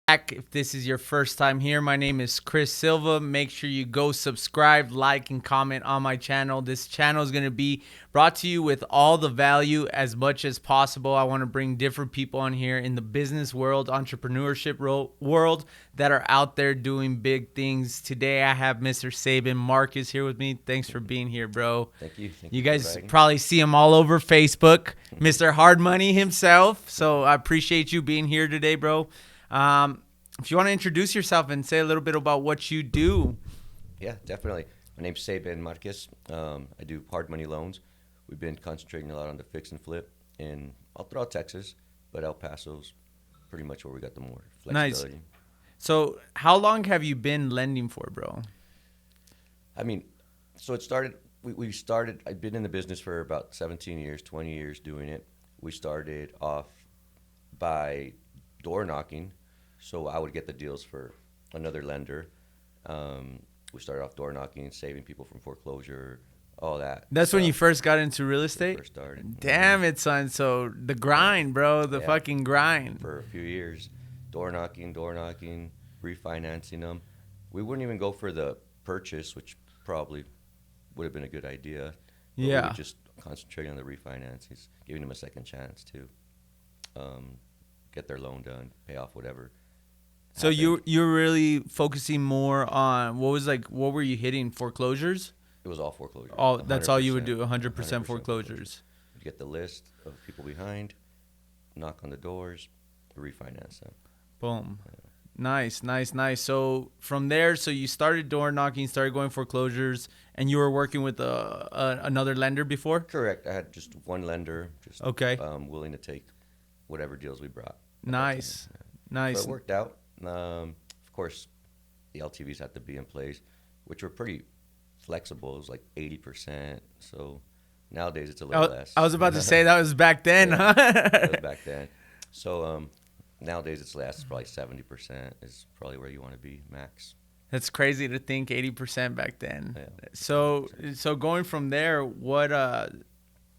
back. If this is your first time here, my name is Chris Silva. Make sure you go subscribe, like, and comment on my channel. This channel is going to be brought to you with all the value as much as possible. I want to bring different people on here in the business world, entrepreneurship world that are out there doing big things. Today, I have Mr. Sabin Marquez here with me. Thanks for being here, bro. Thank you. Thank You you for guys inviting me. probably see him all over Facebook, Mr. Hard Money himself. So I appreciate you being here today, bro. If you want to introduce yourself and say a little bit about what you do. Yeah, definitely. My name's Sabin Marquez. I do hard money loans. We've been concentrating a lot on the fix and flip in all throughout Texas, but El Paso's pretty much where we got the more Nice. flexibility. So how long have you been lending for, bro? I mean, so it started. We started. I've been in the business for about 17 years, 20 years doing it. We started off by door knocking, so I would get the deals for another lender. We started off door knocking, saving people from foreclosure, all that. That's when you stuff. first got into real When we estate? first started. Damn it, son. So the grind, bro. The Yeah. fucking grind. For a few years, door knocking, refinancing them. We wouldn't even go for the purchase, which probably would have been a good idea. But we Yeah. would just concentrate on the refinances, giving them a second chance to get their loan done, pay off whatever. So happened. you're really focusing more on what were you hitting, foreclosures? It was all foreclosure. All that's all you would 100%, do, 100% 100% foreclosures. You get the list of people behind, knock on the doors, refinance them. Boom. Nice, nice, nice. So from there, so you started door knocking, started going foreclosures, and you were working with another lender before? Correct. I had just one lender, just Okay. willing to take whatever deals we brought. Nice, nice. So it worked out. Of course, the LTVs had to be in place, which were pretty flexible. It was like 80%. So nowadays it's a little less. I was about to say that was back then, Yeah, that huh? was back then. So nowadays it's less. It's probably 70% is probably where you want to be max. That's crazy to think 80% back then. Yeah. So going from there, what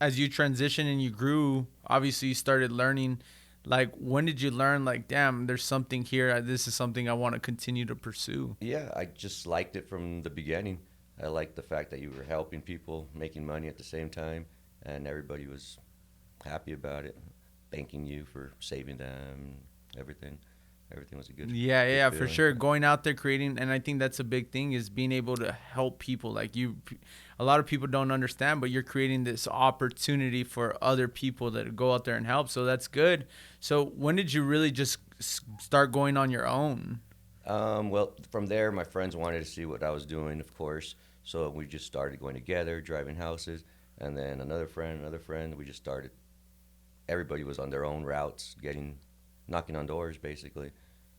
as you transitioned and you grew, obviously you started learning. Like, when did you learn, like, damn, there's something here. This is something I want to continue to pursue? Yeah, I just liked it from the beginning. I liked the fact that you were helping people, making money at the same time, and everybody was happy about it, thanking you for saving them, everything. Everything was a Yeah, good yeah, for feeling. sure. Going out there creating, and I think that's a big thing is being able to help people. Like a lot of people don't understand, but you're creating this opportunity for other people that go out there and help. So that's good. So when did you really just start going on your own? Well, from there, my friends wanted to see what I was doing, of course. So we just started going together, driving houses, and then another friend. We just started. Everybody was on their own routes, knocking on doors, basically.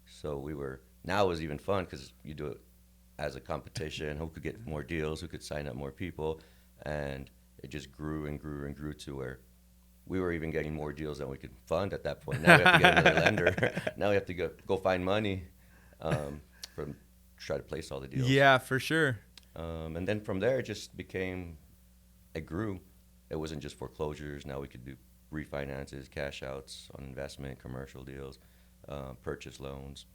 So we were. Now it was even fun because you do it as a competition. Who could get more deals? Who could sign up more people? And it just grew and grew and grew to where we were even getting more deals than we could fund at that point. Now we have to get another lender. Now we have to go find money for try to place all the deals. Yeah, for sure. And then from there, it grew. It wasn't just foreclosures. Now we could do refinances, cash outs on investment, commercial deals, purchase loans.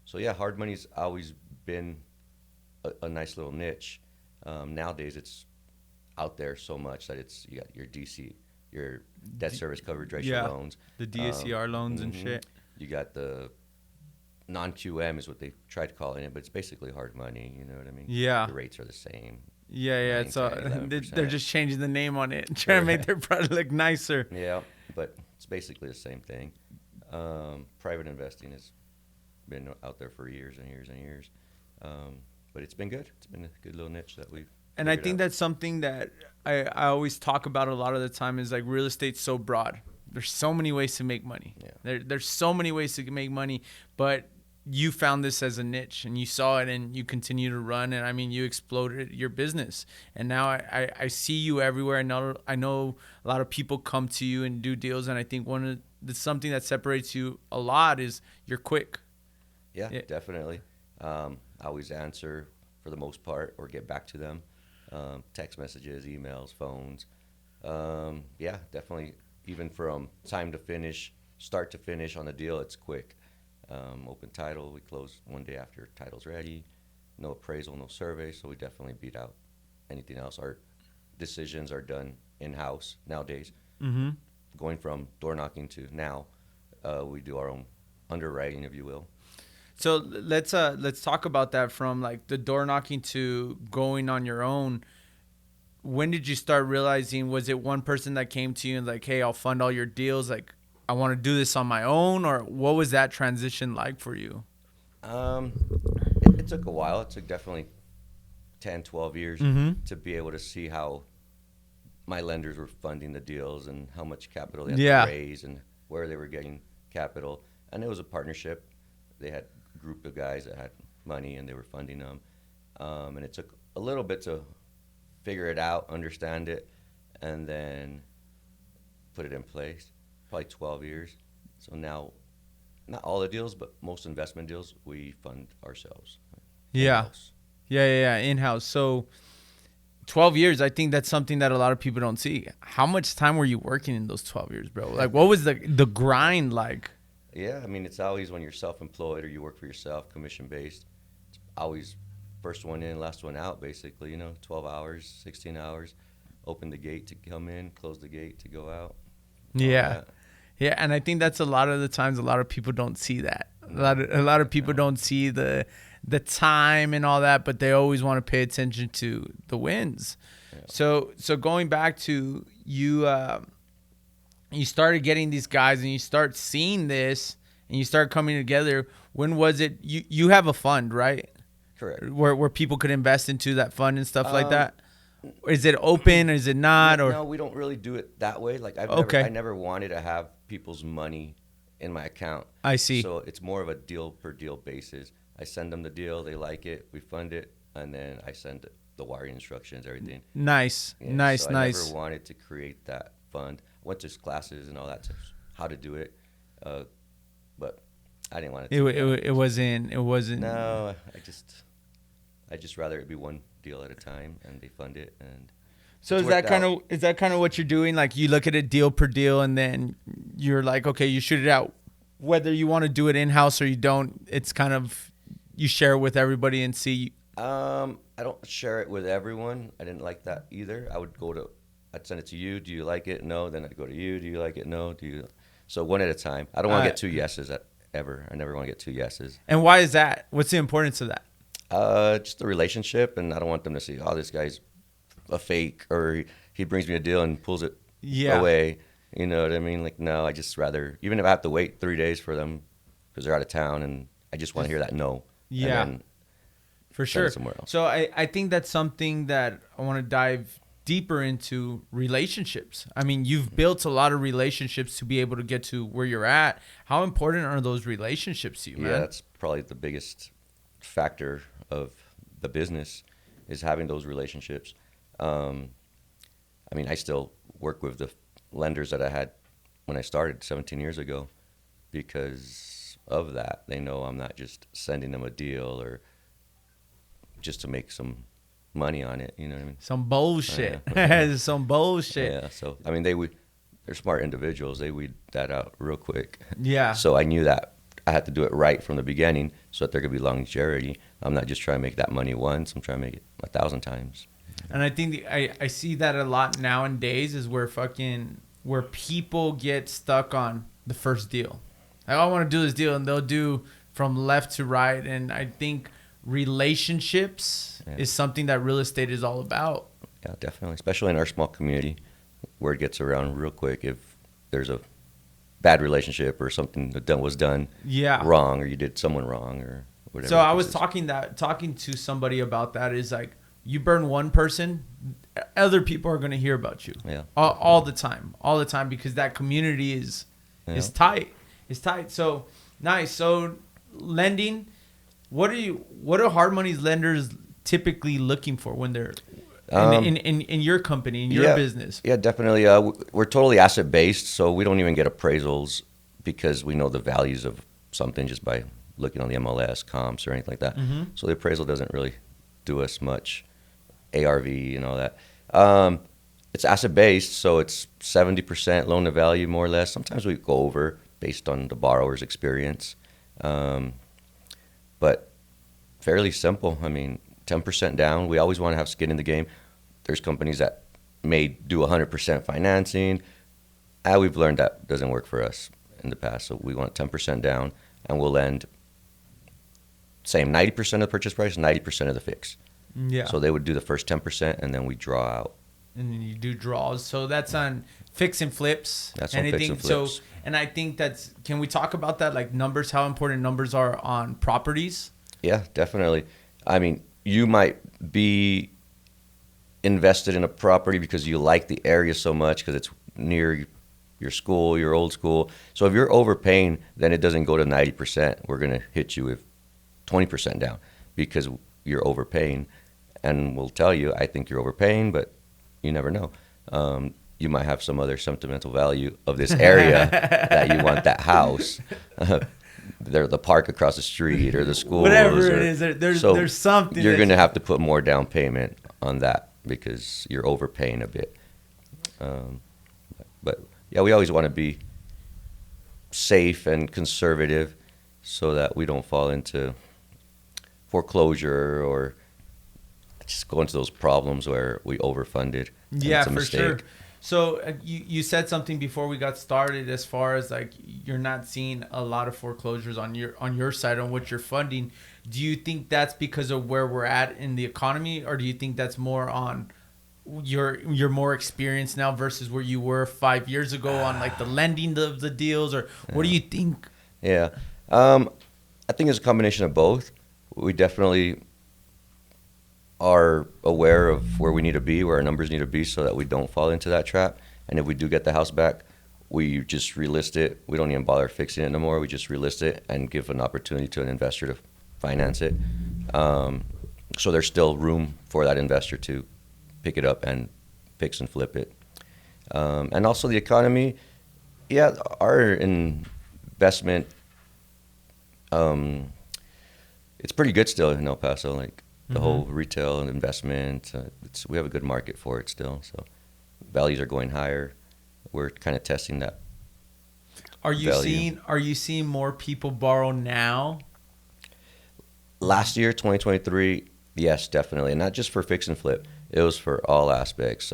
So yeah, hard money's always been a nice little niche. Nowadays, it's out there so much that you got your DC, your debt service coverage ratio Yeah, loans. the DSCR loans and Mhm. shit. You got the non-QM is what they try to call it, but it's basically hard money. You know what I mean? Yeah. The rates are the same. Yeah, yeah. 9, It's 10, they're 11%. just changing the name on it, trying to make their product look nicer. Yeah, but it's basically the same thing. Private investing has been out there for years and years and years, but it's been good. It's been a good little niche that we've. And I figured think out. that's something that I always talk about a lot of the time is like real estate's so broad. There's so many ways to make money. Yeah. There's so many ways to make money, but you found this as a niche and you saw it and you continue to run. And I mean, you exploded your business. And now I see you everywhere. I know a lot of people come to you and do deals. And I think something that separates you a lot is you're quick. Yeah, Yeah. definitely. I always answer for the most part or get back to them. Text messages, emails, phones. Yeah, definitely. Even from time to finish, start to finish on a deal, it's quick. Open title, we close one day after title's ready. No appraisal, no survey, so we definitely beat out anything else. Our decisions are done in-house nowadays. Mm-hmm. Going from door knocking to now, we do our own underwriting, if you will. So let's talk about that, from like the door knocking to going on your own. When did you start realizing? Was it one person that came to you and like, hey, I'll fund all your deals, like I want to do this on my own? Or what was that transition like for you? It took a while. It took definitely 10, 12 years Mm-hmm. to be able to see how my lenders were funding the deals and how much capital they had Yeah. to raise and where they were getting capital. And it was a partnership. They had a group of guys that had money and they were funding them. And it took a little bit to figure it out, understand it, and then put it in place. Probably 12 years. So now, not all the deals, but most investment deals, we fund ourselves. Yeah. In-house. Yeah. In-house. So 12 years, I think that's something that a lot of people don't see. How much time were you working in those 12 years, bro? Like, what was the grind like? Yeah, I mean, it's always when you're self-employed or you work for yourself, commission-based. It's always first one in, last one out, basically. 12 hours, 16 hours. Open the gate to come in, close the gate to go out. Yeah. Yeah, and I think that's a lot of the times a lot of people don't see that. A lot of people don't see the time and all that, but they always want to pay attention to the wins. Yeah. So going back to you, you started getting these guys and you start seeing this and you start coming together. When was it? You have a fund, right? Correct. Where people could invest into that fund and stuff like that. Is it open? Is it not? Or No, we don't really do it that way. Like Okay. I never wanted to have people's money in my account. I see. So it's more of a deal per deal basis. I send them the deal, they like it, we fund it, and then I send the wiring instructions, everything. Nice. Yeah, Nice. so I Nice. never wanted to create that fund. Went to classes and all that, how to do it, but I didn't want to. It wasn't. No, I just rather it be one deal at a time, and they fund it. And So it's is that worked kind of what you're doing? Like you look at it deal per deal, and then you're like, okay, you shoot it out. Whether you want to do it in house or you don't, it's kind of you share it with everybody and see. I don't share it with everyone. I didn't like that either. I'd send it to you. Do you like it? No. Then I'd go to you. Do you like it? No. Do you? So one at a time. I don't want to get two yeses ever. I never want to get two yeses. And why is that? What's the importance of that? Just the relationship, and I don't want them to see, oh, this guy's a fake, or he brings me a deal and pulls it away. You know what I mean? Like, no, I just rather, even if I have to wait 3 days for them because they're out of town, and I just want to hear that no. Yeah, and then for send sure. it somewhere else. So I think that's something that I want to dive deeper into, relationships. I mean, you've built a lot of relationships to be able to get to where you're at. How important are those relationships to you, man? Yeah, that's probably the biggest factor of the business, is having those relationships. I mean, I still work with the lenders that I had when I started 17 years ago because of that. They know I'm not just sending them a deal or just to make some money on it. You know what I mean? Some bullshit. Some bullshit. Yeah. So I mean, they're smart individuals. They weed that out real quick. Yeah. So I knew that I had to do it right from the beginning so that there could be longevity. I'm not just trying to make that money once. I'm trying to make it 1,000 times. And I think I see that a lot nowadays is where people get stuck on the first deal. I want to do this deal, and they'll do from left to right. And I think relationships is something that real estate is all about. Yeah, definitely. Especially in our small community, word gets around real quick if there's a bad relationship or something that was done wrong, or you did someone wrong or whatever. So I was talking to somebody about that, is like, you burn one person, other people are going to hear about you. Yeah. All the time, because that community is tight. It's tight. So nice. So lending, what are hard money lenders typically looking for when they're in your company, in your business? Yeah, definitely. We're totally asset based, so we don't even get appraisals because we know the values of something just by looking on the MLS comps or anything like that. Mm-hmm. So the appraisal doesn't really do us much. ARV and all that. It's asset based, so it's 70% loan to value, more or less. Sometimes we go over based on the borrower's experience. But fairly simple. I mean, 10% down. We always want to have skin in the game. There's companies that may do 100% financing. We've learned that doesn't work for us in the past. So we want 10% down, and we'll lend same 90% of the purchase price, 90% of the fix. Yeah. So they would do the first 10%, and then we draw out. And then you do draws. So that's on fix and flips. That's on fix and flips. So, and I think that's, can we talk about that? Like numbers, how important numbers are on properties? Yeah, definitely. I mean, you might be invested in a property because you like the area so much because it's near your school, your old school. So if you're overpaying, then it doesn't go to 90%. We're going to hit you with 20% down because you're overpaying. And we'll tell you, I think you're overpaying, but you never know. You might have some other sentimental value of this area that you want that house. The park across the street or the school. Whatever it is, there's something. You're going to have to put more down payment on that because you're overpaying a bit. But yeah, we always want to be safe and conservative so that we don't fall into foreclosure or just go into those problems where we overfunded. Yeah, for sure. So you said something before we got started as far as like you're not seeing a lot of foreclosures on your side on what you're funding. Do you think that's because of where we're at in the economy, or do you think that's more on you're more experienced now versus where you were 5 years ago on like the lending of the deals, or what do you think? Yeah, I think it's a combination of both. We definitely are aware of where we need to be, where our numbers need to be so that we don't fall into that trap. And if we do get the house back, we just relist it. We don't even bother fixing it no more. We just relist it and give an opportunity to an investor to finance it. So there's still room for that investor to pick it up and fix and flip it. And also the economy, yeah, our investment, it's pretty good still in El Paso. Like the whole retail and investment, we have a good market for it still. So values are going higher. We're kind of testing that. Are you seeing more people borrow now? Last year, 2023, yes, definitely. And not just for fix and flip. It was for all aspects.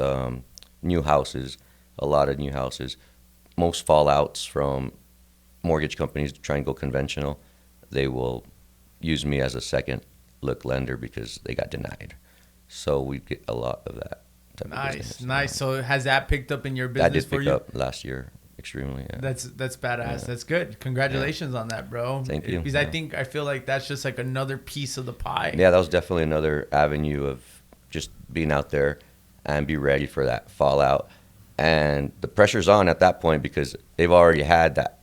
New houses, a lot of new houses. Most fallouts from mortgage companies to try and go conventional. They will use me as a second look lender because they got denied. So we get a lot of that type of business. Nice. So has that picked up in your business for you? That did pick up last year extremely. Yeah. That's badass. Yeah. That's good. Congratulations on that, bro. Thank you. Because I feel like that's just like another piece of the pie. Yeah, that was definitely another avenue of just being out there and be ready for that fallout. And the pressure's on at that point because they've already had that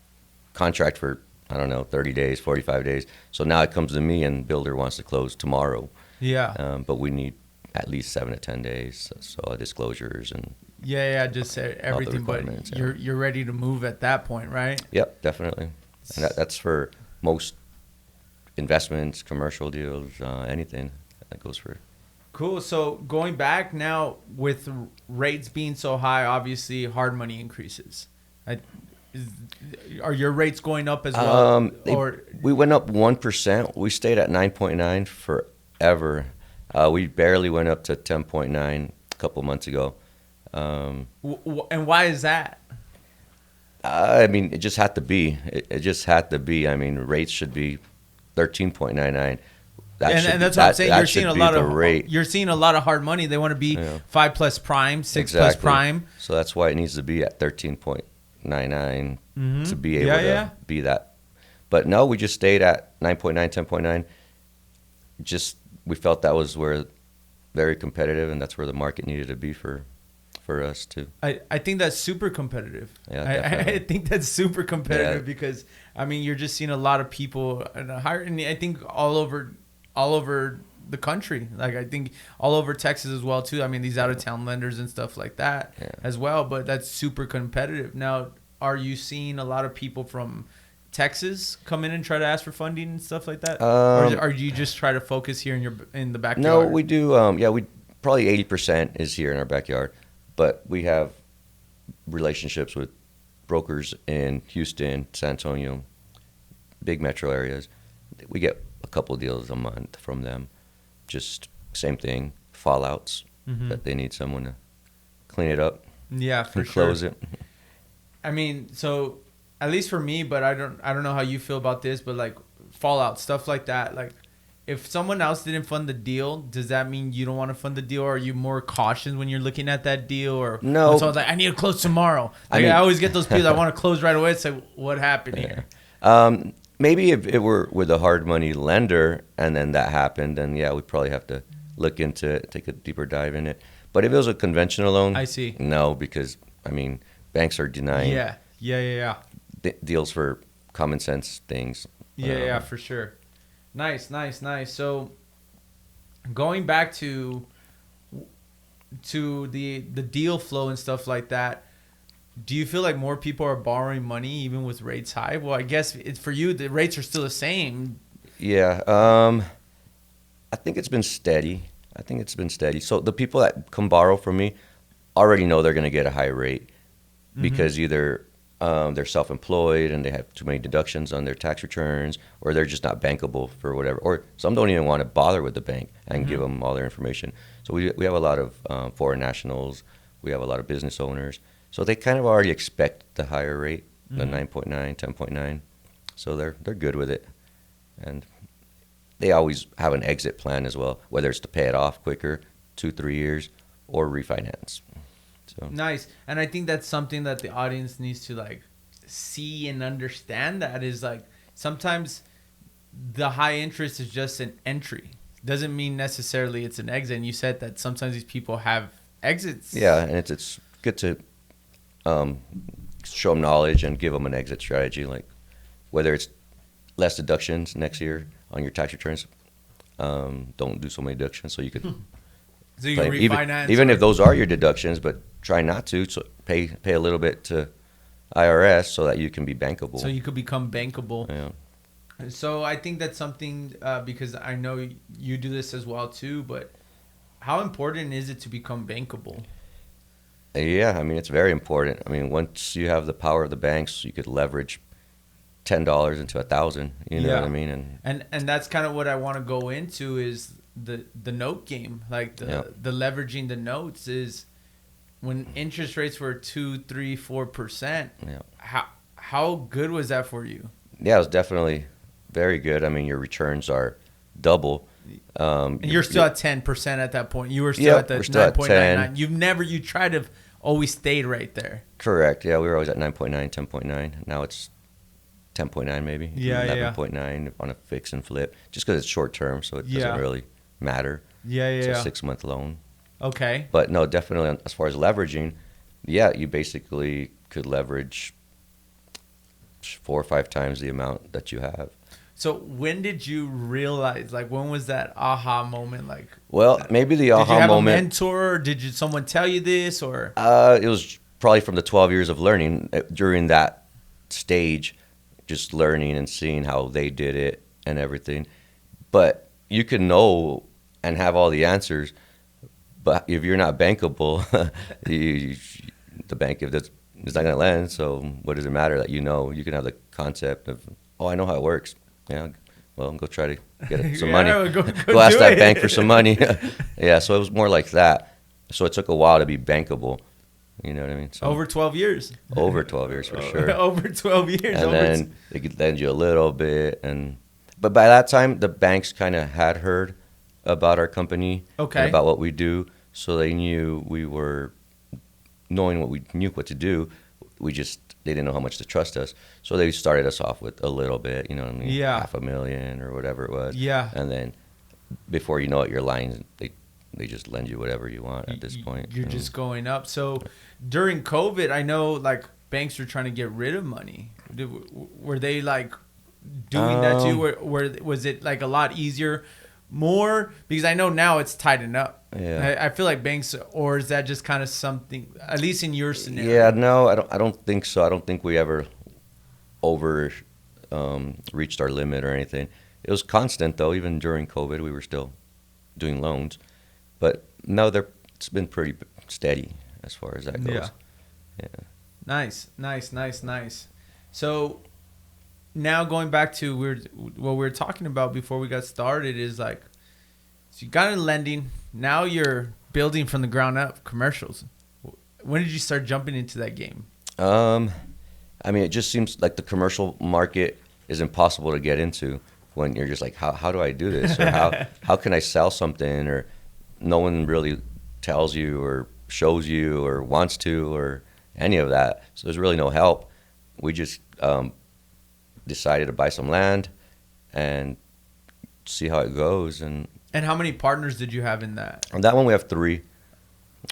contract for, I don't know, 30 days, 45 days. So now it comes to me and builder wants to close tomorrow. Yeah. But we need at least 7 to 10 days. So disclosures and just everything. But you're ready to move at that point, right? Yep, definitely. And that's for most investments, commercial deals, anything that goes for. Cool. So going back now with rates being so high, obviously hard money increases. Are your rates going up as well? We went up 1%. We stayed at 9.9 forever. We barely went up to 10.9 a couple months ago. And why is that? I mean, it just had to be. It just had to be. I mean, rates should be 13.99. And that's what I'm saying. You're seeing a lot of hard money. They want to be 5+ prime, 6+ prime. So that's why it needs to be at 13.99 to be able to be that. But no, we just stayed at 9.9, 10.9. Just we felt that was where very competitive, and that's where the market needed to be for us too. I think that's super competitive. Yeah, I think that's super competitive because I mean you're just seeing a lot of people and I think all over the country. Like I think all over Texas as well too. I mean these out of town lenders and stuff like that as well. But that's super competitive. Now, are you seeing a lot of people from Texas come in and try to ask for funding and stuff like that, or do you just try to focus here in the backyard? No, we do. We probably 80% is here in our backyard, but we have relationships with brokers in Houston, San Antonio, big metro areas. We get a couple deals a month from them. Just same thing, fallouts that they need someone to clean it up Yeah, for and sure. close it. I mean, so at least for me, but I don't know how you feel about this, but like fallout stuff like that, like if someone else didn't fund the deal, does that mean you don't want to fund the deal, or are you more cautious when you're looking at that deal, or No. when someone's like, I need to close tomorrow? Like, I always get those people that want to close right away. It's like, what happened here? Maybe if it were with a hard money lender and then that happened, then yeah, we'd probably have to look into it, take a deeper dive in it. But if it was a conventional loan, I see. No, because I mean, banks are denying Yeah. deals for common sense things. Yeah, for sure. Nice. So going back to the deal flow and stuff like that, do you feel like more people are borrowing money even with rates high? Well, I guess it's for you, the rates are still the same. Yeah, I think it's been steady. So the people that come borrow from me already know they're going to get a high rate because either they're self-employed and they have too many deductions on their tax returns, or they're just not bankable for whatever. Or some don't even want to bother with the bank and give them all their information. So we have a lot of foreign nationals. We have a lot of business owners. So they kind of already expect the higher rate, the 9.9, 10.9. So they're good with it. And they always have an exit plan as well, whether it's to pay it off quicker, 2-3 years, or refinance. So Nice. And I think that's something that the audience needs to like see and understand, that is like sometimes the high interest is just an entry. Doesn't mean necessarily it's an exit. And you said that sometimes these people have exits. yeah, and it's good to show them knowledge and give them an exit strategy, like whether it's less deductions next year on your tax returns. Don't do so many deductions, so you could So you can claim, refinance. even if those are your deductions, but try not to. So pay a little bit to IRS so that you can be bankable. So you could become bankable. Yeah. So I think that's something, because I know you do this as well too, but how important is it to become bankable? Yeah, I mean, it's very important. I mean, once you have the power of the banks, you could leverage $10 into 1,000. You know what I mean? And that's kind of what I want to go into is the note game, like the leveraging the notes is when interest rates were 2%, 3%, 4%. Yeah. How good was that for you? Yeah, it was definitely very good. I mean, your returns are double. And you're still at 10% at that point. You were still at the 9.99. You tried to always stayed right there. Correct. Yeah, we were always at 9.9, 10.9. Now it's 10.9 maybe. 11.9 on a fix and flip, just because it's short term, so it doesn't really matter. It's a 6-month loan. Okay. But no, definitely as far as leveraging, yeah, you basically could leverage 4 or 5 times the amount that you have. So when did you realize, like, when was that aha moment? Like, well, maybe the aha moment. Did you have a mentor? Or did someone tell you this, or? It was probably from the 12 years of learning. During that stage, just learning and seeing how they did it and everything. But you can know and have all the answers, but if you're not bankable, the bank it's not going to lend. So what does it matter that you know? You can have the concept of, oh, I know how it works. Yeah, well, go try to get some money. Go ask that bank for some money. Yeah, so it was more like that. So it took a while to be bankable. You know what I mean? So over 12 years. Over 12 years for sure. Over 12 years. And then they could lend you a little bit, but by that time the banks kind of had heard about our company and about what we do, so they knew we were knowing what to do. They didn't know how much to trust us, so they started us off with a little bit, you know what I mean? Yeah. $500,000 or whatever it was. Yeah. And then before you know it, your lines, they just lend you whatever you want at this point. You're just going up. So during COVID, I know like banks were trying to get rid of money. Were they like doing that too? Was it like a lot easier? More, because I know now it's tightened up. Yeah. I feel like banks, or is that just kind of something, at least in your scenario? Yeah, no, I don't think so. I don't think we ever reached our limit or anything. It was constant though. Even during COVID, we were still doing loans, but no, it's been pretty steady as far as that goes. Yeah. Nice. So now going back to what we were talking about before we got started is like, so you got into lending. Now you're building from the ground up commercials. When did you start jumping into that game? I mean, it just seems like the commercial market is impossible to get into when you're just like, how do I do this? Or how can I sell something? Or no one really tells you or shows you or wants to or any of that. So there's really no help. We just decided to buy some land and see how it goes. And how many partners did you have in that? on that one, we have three.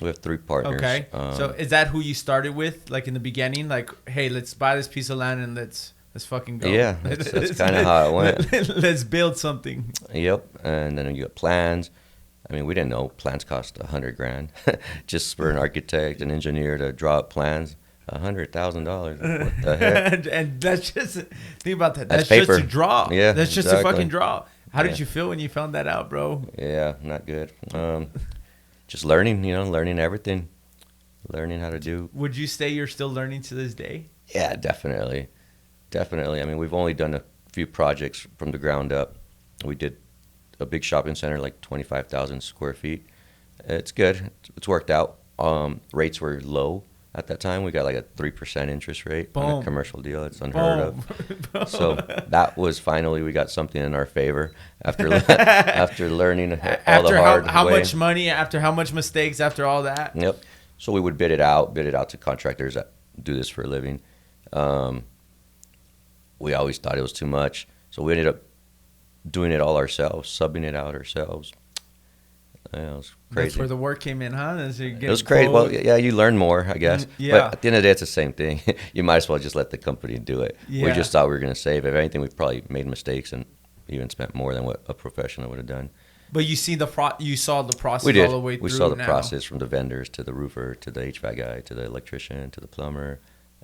We have three partners. Okay. So is that who you started with, like in the beginning? Like, hey, let's buy this piece of land and let's fucking go. Yeah, that's kind of how it went. Let's build something. Yep. And then you got plans. I mean, we didn't know plans cost $100,000 just for an architect, an engineer to draw up plans. $100,000. What the heck? And that's just, think about that. That's just paper. to draw. Yeah, that's just exactly. to fucking draw. How did you feel when you found that out, bro? Yeah, not good. Just learning, learning everything, learning how to do. Would you say you're still learning to this day? Yeah, definitely. I mean, we've only done a few projects from the ground up. We did a big shopping center, like 25,000 square feet. It's good. It's worked out. Rates were low at that time. We got like a 3% interest rate on a commercial deal. It's unheard of. So that was finally, we got something in our favor after learning all the hard how way. much money, after how much mistakes, after all that. Yep. So we would bid it out to contractors that do this for a living. We always thought it was too much. So we ended up doing it all ourselves, subbing it out ourselves. Yeah, it was crazy. That's where the work came in, huh? It was crazy. Well, yeah, you learn more, I guess. Yeah. But at the end of the day, it's the same thing. You might as well just let the company do it. Yeah. We just thought we were going to save. If anything, we probably made mistakes and even spent more than what a professional would have done. But you see you saw the process We did. all the way through. We saw the now. process from the vendors to the roofer to the HVAC guy to the electrician to the plumber,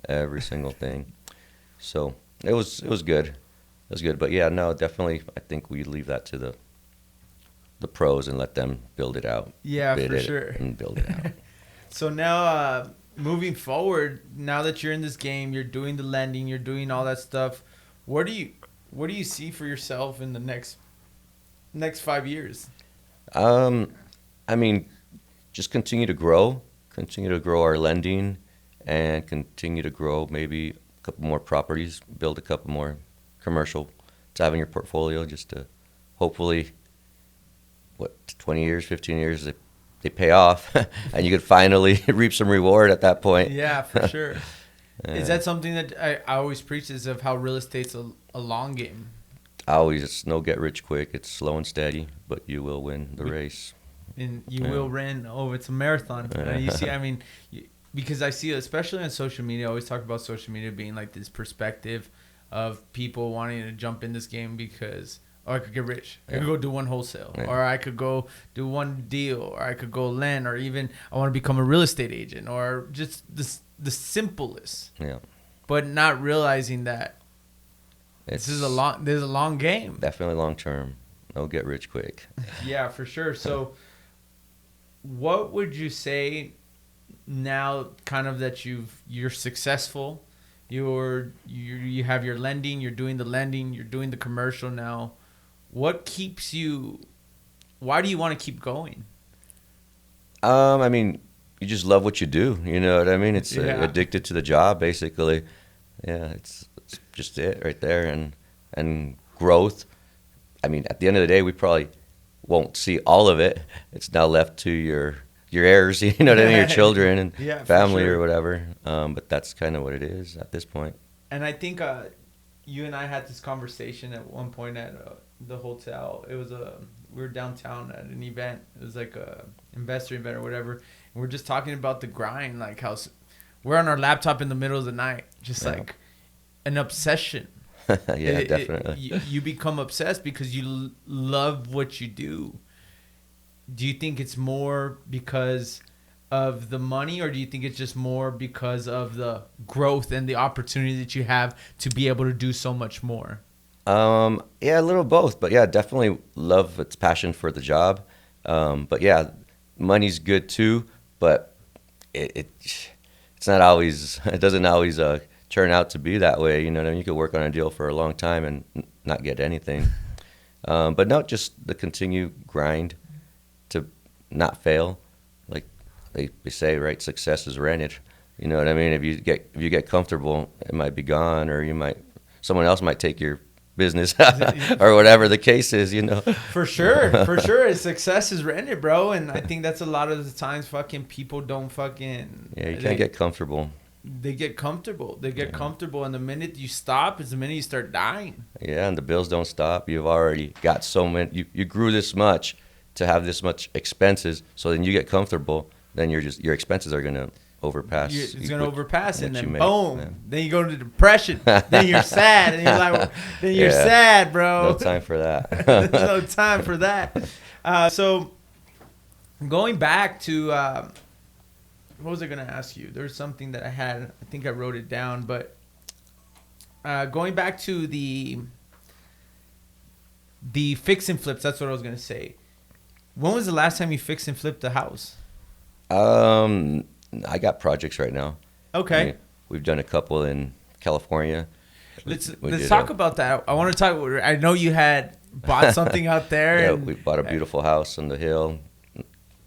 every single thing. So it was good. It was good. But yeah, no, definitely. I think we leave that to the pros and let them build it out. Yeah, bid for it sure. And build it out. So now, moving forward, now that you're in this game, you're doing the lending, you're doing all that stuff. What do you see for yourself in the next 5 years? I mean, just continue to grow our lending, and continue to grow maybe a couple more properties, build a couple more commercial to have in your portfolio, just to hopefully, 20 years, 15 years, they pay off, and you could finally reap some reward at that point. Yeah, for sure. Is that something that I always preach, is of how real estate's a long game? It's no get rich quick. It's slow and steady, but you will win the race. And you will win. Oh, it's a marathon. You see, I mean, because I see, especially on social media, I always talk about social media being like this perspective of people wanting to jump in this game because, oh, I could get rich. I could go do one wholesale, or I could go do one deal, or I could go lend, or even I want to become a real estate agent, or just the simplest. Yeah. But not realizing that there's a long game. Definitely long term. No get rich quick. Yeah, for sure. So what would you say now, kind of that you're successful, you have your lending, you're doing the lending, you're doing the commercial now, what keeps you, why do you want to keep going? I mean, you just love what you do, you know what I mean? It's addicted to the job, basically. Yeah, it's just it right there. And growth, I mean, at the end of the day, we probably won't see all of it. It's now left to your heirs, you know what I mean, your children and family or whatever. But that's kind of what it is at this point. And I think you and I had this conversation at one point at the hotel. It was we were downtown at an event. It was like a investor event or whatever. And we're just talking about the grind, like how we're on our laptop in the middle of the night, just like an obsession. Yeah, definitely. You become obsessed because you love what you do. Do you think it's more because of the money, or do you think it's just more because of the growth and the opportunity that you have to be able to do so much more? Yeah, a little both, but yeah, definitely love its passion for the job. But yeah, money's good too, but it's not always, it doesn't always turn out to be that way. You know what I mean? You could work on a deal for a long time and not get anything. But no, just the continued grind to not fail. Like they say, right? Success is rented. You know what I mean? If you get comfortable, it might be gone, or someone else might take your business or whatever the case is, you know. For sure. Success is rented, bro. And I think that's a lot of the times fucking people don't fucking... Yeah, you can't get comfortable. They get comfortable. And the minute you stop is the minute you start dying. Yeah, and the bills don't stop. You've already got so many... You grew this much to have this much expenses, so then you get comfortable, then your expenses are going to overpass. It's going to overpass, and then make, boom. Yeah. Then you go into depression. Then you're sad, and you're like, then you're sad, bro. No time for that. There's no time for that. So going back to, what was I going to ask you? There's something that I think I wrote it down, but going back to the fix and flips, that's what I was going to say. When was the last time you fixed and flipped a house? I got projects right now. Okay. We've done a couple in California. Let's talk about that. I want to talk. I know you had bought something out there. Yeah, we bought a beautiful house on the hill,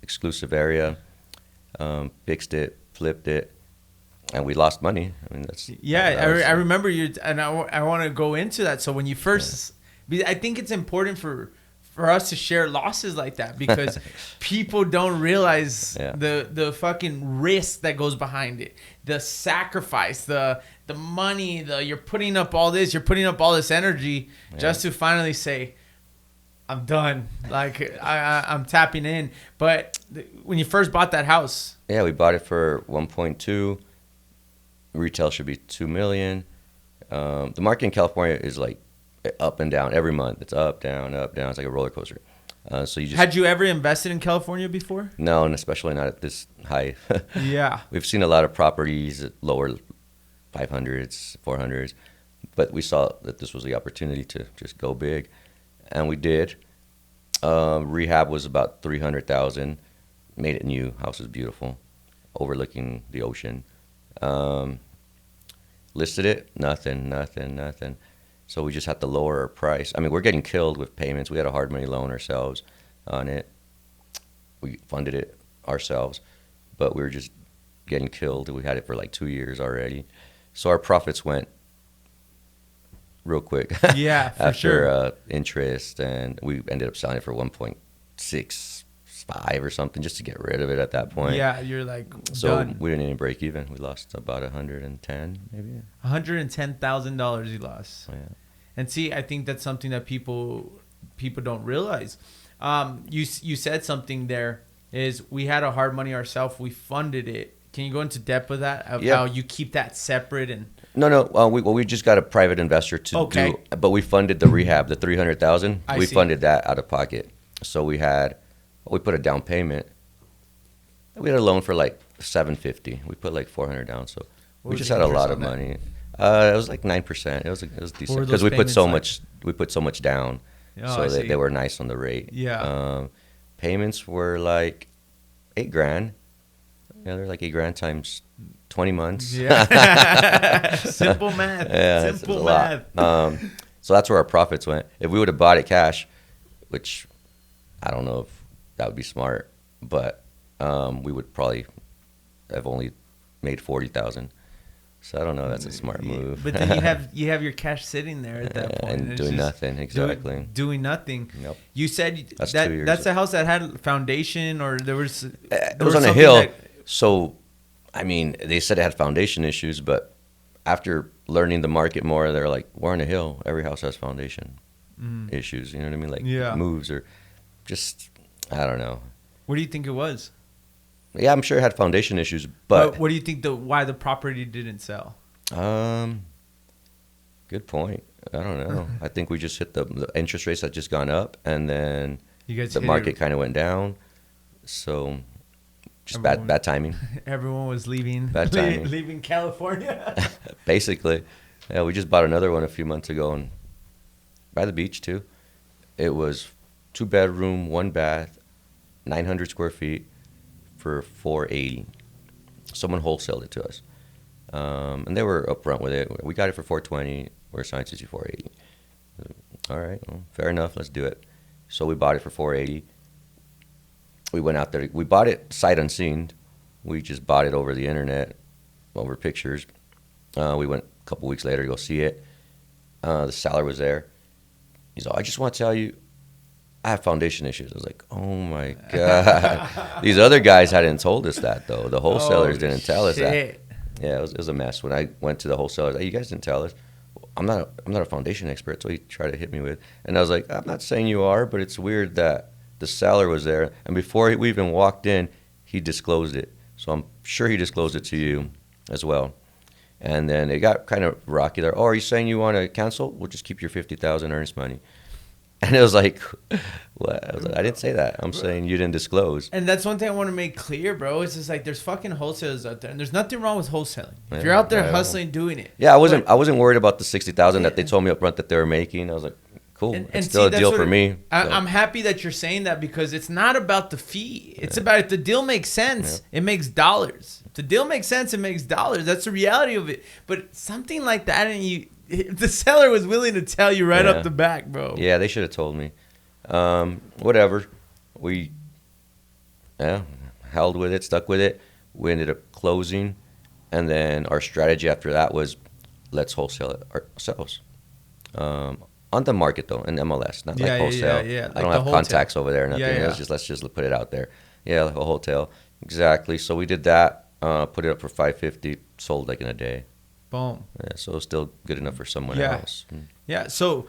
exclusive area. Fixed it, flipped it, and we lost money. I mean, that's I remember you, and I want to go into that. So when you first, I think it's important for us to share losses like that, because people don't realize the fucking risk that goes behind it, the sacrifice, the money, you're putting up all this energy just to finally say, I'm done. Like I'm tapping in. But when you first bought that house, we bought it for 1.2. Retail should be $2 million. The market in California is like up and down every month. It's up, down, up, down. It's like a roller coaster. So you just... Had you ever invested in California before? No, and especially not at this high. Yeah. We've seen a lot of properties at lower 500s, 400s, but we saw that this was the opportunity to just go big, and we did. Rehab was about $300,000. Made it new. House is beautiful, overlooking the ocean. Listed it, nothing. So we just had to lower our price. I mean, we're getting killed with payments. We had a hard money loan ourselves on it. We funded it ourselves, but we were just getting killed. We had it for like 2 years already. So our profits went real quick. Yeah, for after sure. Interest, and we ended up selling it for 1.65 or something just to get rid of it at that point. Yeah, you're like so done. We didn't even break even. We lost about 110 maybe. $110,000 you lost. Yeah. And see, I think that's something that people don't realize. You said something there is we had a hard money ourselves. We funded it. Can you go into depth with that? Of how you keep that separate and... No. We just got a private investor to do, but we funded the rehab, the $300,000. We funded that out of pocket. So we put a down payment. We had a loan for like $750. We put like $400 down. So we just had a lot of money. It was like 9%. It was decent because we put so much down. So they were nice on the rate. Yeah. Payments were like $8,000. Yeah, they're like $8,000 times 20 months. Yeah. Simple math. Yeah, Simple math. So that's where our profits went. If we would have bought it cash, which I don't know if that would be smart, but we would probably have only made $40,000. So I don't know. That's a smart move. But then you have your cash sitting there at that point, and doing nothing. Exactly. Doing nothing. Yep. You said that's 2 years. That's a house that had foundation, or there was. It was on a hill. So, I mean, they said it had foundation issues, but after learning the market more, they're like, we're on a hill. Every house has foundation issues. You know what I mean? Like moves or just, I don't know. What do you think it was? Yeah, I'm sure it had foundation issues, but what do you think why the property didn't sell? Good point. I don't know. I think we just hit the interest rates had just gone up, and then the market kind of went down. So just bad timing. Everyone was leaving. Bad timing. Leaving California. Basically, yeah. We just bought another one a few months ago, and by the beach too. It was 2-bedroom, 1 bath, 900 square feet. For $480. Someone wholesaled it to us. And they were upfront with it. We got it for 420. We're assigned to 480. All right, well, fair enough. Let's do it. So we bought it for 480. We went out there. We bought it sight unseen. We just bought it over the internet, over pictures. We went a couple weeks later to go see it. The seller was there. He's like, I just want to tell you, I have foundation issues. I was like, oh my God. These other guys hadn't told us that, though. The wholesalers didn't tell us that. Yeah, it was a mess. When I went to the wholesalers, hey, you guys didn't tell us. I'm not a foundation expert, so he tried to hit me with. And I was like, I'm not saying you are, but it's weird that the seller was there. And before we even walked in, he disclosed it. So I'm sure he disclosed it to you as well. And then it got kind of rocky there. Oh, are you saying you want to cancel? We'll just keep your $50,000 earnest money. And it was like, what? I was like, I didn't say that. I'm saying you didn't disclose. And that's one thing I want to make clear, bro. It's just like there's fucking wholesalers out there, and there's nothing wrong with wholesaling. If you're out there hustling, doing it. Yeah, I wasn't worried about the $60,000 that they told me up front that they were making. I was like, cool. It's still a deal for me. I'm happy that you're saying that because it's not about the fee. It's about if the deal makes sense, it makes dollars. If the deal makes sense, it makes dollars. That's the reality of it. But something like that, and if the seller was willing to tell you right up the back, bro. Yeah, they should have told me. Whatever. We held with it, stuck with it. We ended up closing. And then our strategy after that was let's wholesale it ourselves. On the market, though, in MLS, not like wholesale. Yeah. Like I don't have contacts over there or nothing. Yeah. Let's just put it out there. Yeah, like a hotel. Exactly. So we did that, put it up for $550, sold like in a day. Boom. Yeah, so it's still good enough for someone else. Yeah, so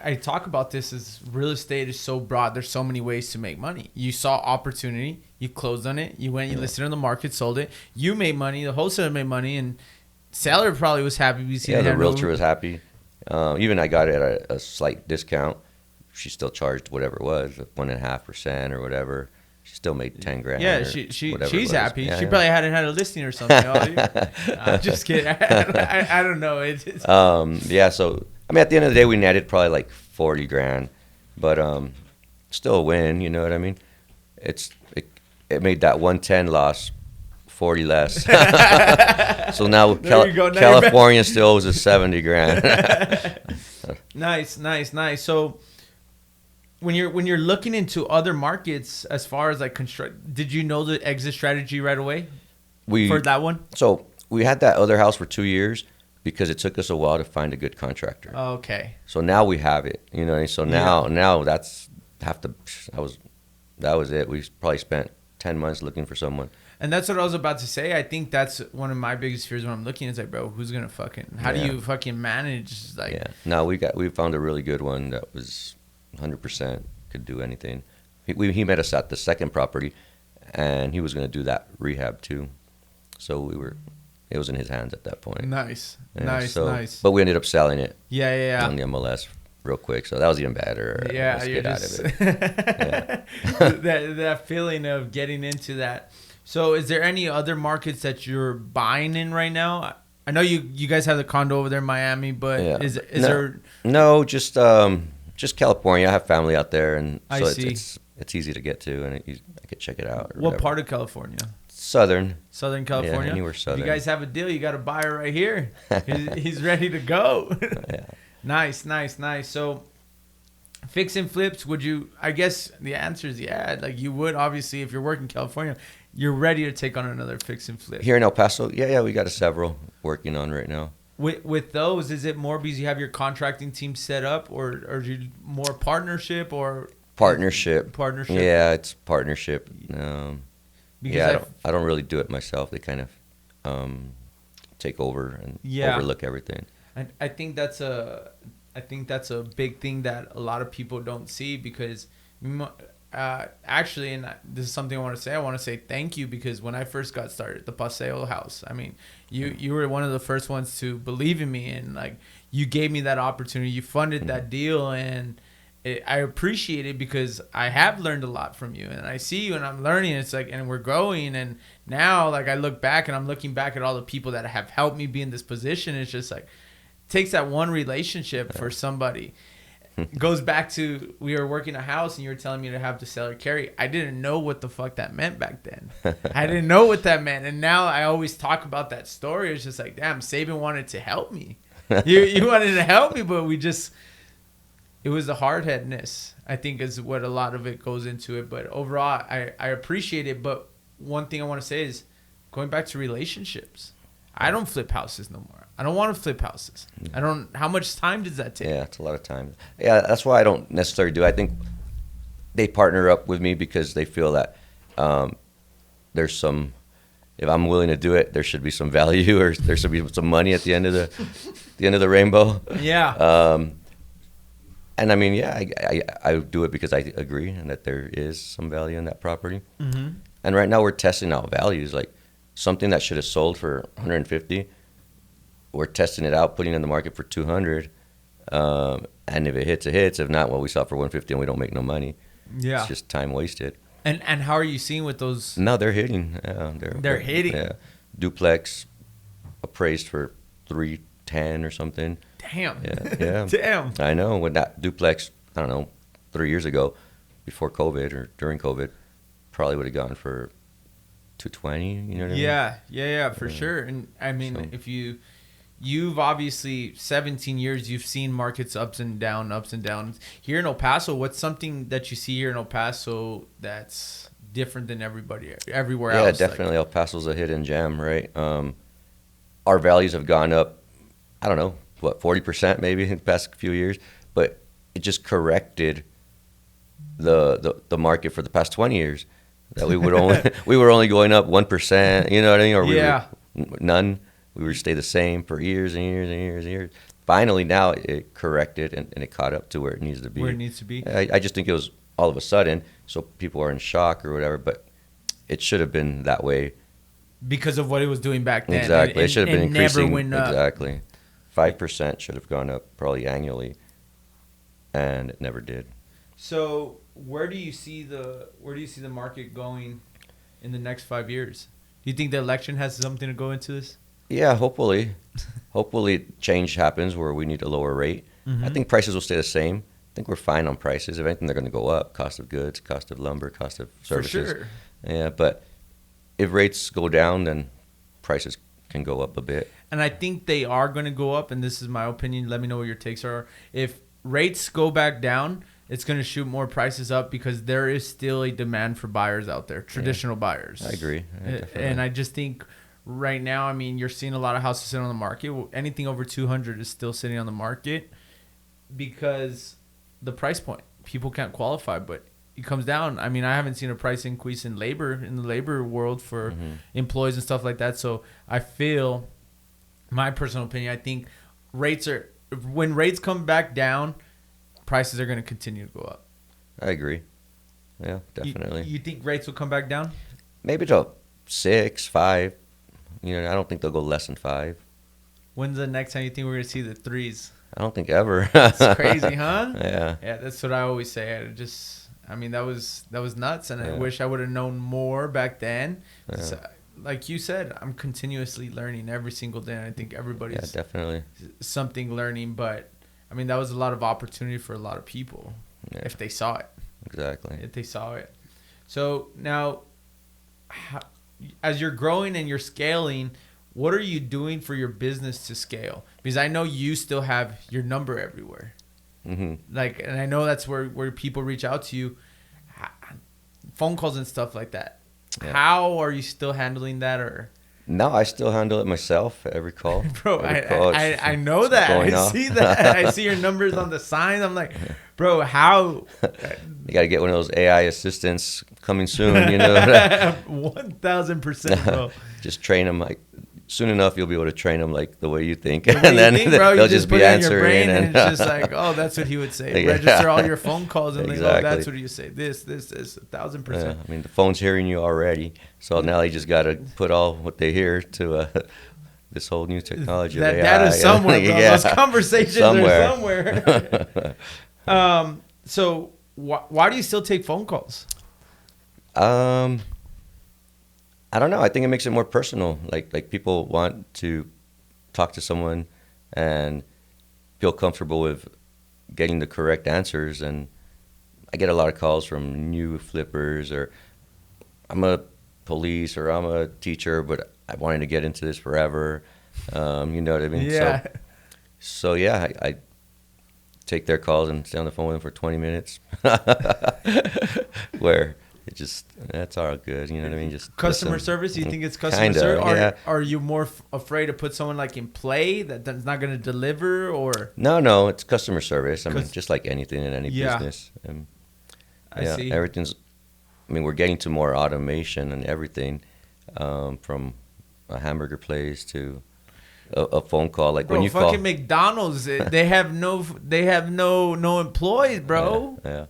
I talk about this as real estate is so broad. There's so many ways to make money. You saw opportunity. You closed on it. You went, you listed it on the market, sold it. You made money. The wholesaler made money. And seller probably was happy. The realtor was happy. Even I got it at a slight discount. She still charged whatever it was, 1.5% or whatever. She still made $10,000. Yeah, she's happy. She probably hadn't had a listing or something. I'm just kidding. I don't know. So I mean, at the end of the day, we netted probably like $40,000, but still a win. You know what I mean? It made that 110 loss 40 less. So now California still owes us $70,000. Nice. So when you're looking into other markets as far as like construct, did you know the exit strategy right away for that one? So we had that other house for 2 years because it took us a while to find a good contractor. Okay. So now we have it. You know, so now that's that was it. We probably spent 10 months looking for someone. And that's what I was about to say. I think that's one of my biggest fears when I'm looking. It's like, bro, who's gonna how do you fucking manage? Like, no, we found a really good one that was 100% could do anything. He met us at the second property, and he was gonna do that rehab too. So it was in his hands at that point. Nice. But we ended up selling it. Yeah. On the MLS real quick, so that was even better. Yeah, you're out of it. that feeling of getting into that. So is there any other markets that you're buying in right now? I know you guys have the condo over there in Miami, but is there? No, just California. I have family out there, and so it's easy to get to, and I could check it out. What part of California? Southern California. Yeah, anywhere southern. If you guys have a deal, you got a buyer right here. He's ready to go. Yeah. Nice. So, fix and flips, would you? I guess the answer is yeah. Like you would, obviously, if you're working in California, you're ready to take on another fix and flip. Here in El Paso, yeah, we got several working on right now. With those, is it more because you have your contracting team set up, or is it more partnership or partnership? Yeah, it's partnership. Because I don't really do it myself. They kind of take over and overlook everything. I think that's a big thing that a lot of people don't see because actually, and this is something I want to say thank you because when I first got started, the Paseo house, I mean, you were one of the first ones to believe in me and like you gave me that opportunity, you funded that deal, and I appreciate it because I have learned a lot from you and I see you and I'm learning. It's like, and we're growing. And now like I look back and I'm looking back at all the people that have helped me be in this position. It's just like, takes that one relationship for somebody. goes back to, we were working a house and you were telling me to have the seller carry. I didn't know what the fuck that meant back then. I didn't know what that meant. And now I always talk about that story. It's just like, damn, Sabin wanted to help me. You wanted to help me, but it was the hard-headedness, I think, is what a lot of it goes into it. But overall, I appreciate it. But one thing I want to say is going back to relationships. I don't flip houses no more. I don't want to flip houses. How much time does that take? Yeah, it's a lot of time. Yeah, that's why I don't necessarily do it. I think they partner up with me because they feel that there's some, if I'm willing to do it, there should be some value, or there should be some money at the end of the rainbow. Yeah. And I mean, yeah, I do it because I agree and that there is some value in that property. Mm-hmm. And right now we're testing out values, like something that should have sold for 150. We're testing it out, putting it in the market for 200. And if it hits, it hits. If not, well, we sell for 150 and we don't make no money. Yeah. It's just time wasted. And how are you seeing with those? No, they're hitting. Yeah, They're hitting. Yeah. Duplex appraised for 310 or something. Damn. Yeah. Damn. I know. When that duplex, I don't know, 3 years ago, before COVID or during COVID, probably would have gone for 220. You know what I mean? Yeah, for sure. And I mean, So. if you've obviously 17 years, you've seen markets ups and downs. Here in El Paso, what's something that you see here in El Paso that's different than everywhere else? Yeah, definitely. El Paso's a hidden gem, right? Our values have gone up, I don't know, 40% maybe in the past few years, but it just corrected the market for the past 20 years. That we were only going up 1%, you know what I mean? Or we were none. We would stay the same for years and years and years and years. Finally, now it corrected and it caught up to where it needs to be. Where it needs to be. I just think it was all of a sudden, so people are in shock or whatever, but it should have been that way. Because of what it was doing back then. Exactly. It should have been increasing. Never went up. Exactly. 5% should have gone up probably annually, and it never did. So where do you see the market going in the next 5 years? Do you think the election has something to go into this? Yeah, hopefully. Hopefully change happens where we need a lower rate. Mm-hmm. I think prices will stay the same. I think we're fine on prices. If anything, they're going to go up. Cost of goods, cost of lumber, cost of services. For sure. Yeah, but if rates go down, then prices can go up a bit. And I think they are going to go up, and this is my opinion. Let me know what your takes are. If rates go back down, it's going to shoot more prices up because there is still a demand for buyers out there, traditional buyers. I agree. And I just think right now, I mean, you're seeing a lot of houses sitting on the market. Anything over 200 is still sitting on the market because the price point. People can't qualify, but it comes down. I mean, I haven't seen a price increase in the labor world for employees and stuff like that. So I feel, my personal opinion, I think when rates come back down, prices are going to continue to go up. I agree. Yeah, definitely. You think rates will come back down? Maybe to 6, 5. You know, I don't think they'll go less than 5. When's the next time you think we're going to see the 3s? I don't think ever. It's crazy, huh? Yeah. Yeah, that's what I always say. I mean, that was nuts, and I wish I would have known more back then. Yeah. So, like you said, I'm continuously learning every single day, and I think everybody's definitely something learning. But I mean, that was a lot of opportunity for a lot of people if they saw it. Exactly. If they saw it. So now, as you're growing and you're scaling, what are you doing for your business to scale? Because I know you still have your number everywhere. Mm-hmm. Like, and I know that's where people reach out to you, phone calls and stuff like that. Yeah. How are you still handling that? Or no, I still handle it myself. Every call, bro, I know that. I see that. I see your numbers on the sign. I'm like, bro, how? You got to get one of those AI assistants coming soon. You know, 1,000%, bro. Just train them like. Soon enough, you'll be able to train them like the way you think, and then bro, they'll you just put be it in your answering. brain and it's just like, oh, that's what he would say. Register all your phone calls and Exactly. they go, that's what you say. This, 1,000%. Yeah, I mean, the phone's hearing you already, so now they just got to put all what they hear to this whole new technology. That of AI. data somewhere, bro. Yeah. Those conversations are somewhere. So why do you still take phone calls? I don't know. I think it makes it more personal. Like people want to talk to someone and feel comfortable with getting the correct answers. And I get a lot of calls from new flippers, or I'm a police, or I'm a teacher, but I wanted to get into this forever. You know what I mean? Yeah. So yeah, I take their calls and stay on the phone with them for 20 minutes. Where it just, that's all good. You know what I mean? Just Customer listen. service? You think it's customer Kinda, service? Or yeah. are you more afraid to put someone like in play that's not going to deliver, or? No, it's customer service. I mean, 'Cause- just like anything in any Yeah. business. I see. Everything's, I mean, we're getting to more automation and everything, from a hamburger place to a phone call. Like Bro, when you fucking call. McDonald's, they have no employees, bro. Yeah.